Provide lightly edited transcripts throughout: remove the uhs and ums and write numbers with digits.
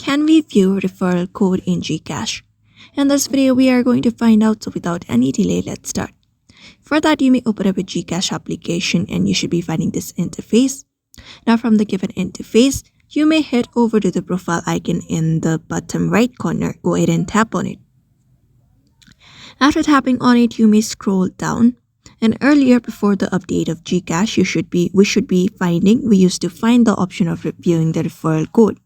Can we view referral code in GCash? In this video, we are going to find out, so without any delay, let's start. For that, you may open up a GCash application and you should be finding this interface. Now from the given interface, you may head over to the profile icon in the bottom right corner. Go ahead and tap on it. After tapping on it, you may scroll down. And earlier, before the update of GCash, we used to find the option of viewing the referral code.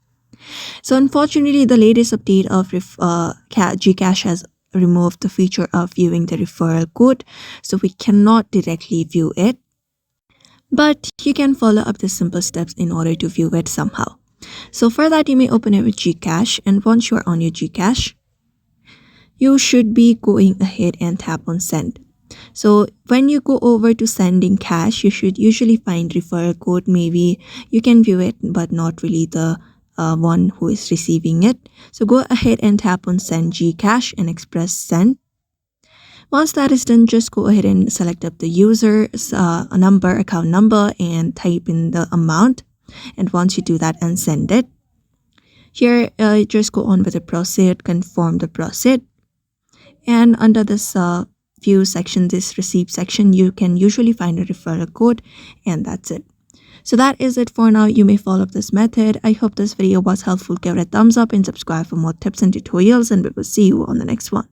So unfortunately, the latest update of GCash has removed the feature of viewing the referral code, so we cannot directly view it. But you can follow up the simple steps in order to view it somehow. So for that, you may open it with GCash, and once you are on your GCash, you should be going ahead and tap on send. So when you go over to sending cash, you should usually find referral code. Maybe you can view it, but not really the one who is receiving it. So go ahead and tap on send GCash and express send. Once that is done, just go ahead and select up the user's account number, and type in the amount. And once you do that and send it, here just go on with the proceed, confirm the proceed. And under this view section, this receipt section, you can usually find a referral code, and that's it. So that is it for now. You may follow this method. I hope this video was helpful. Give it a thumbs up and subscribe for more tips and tutorials, and we will see you on the next one.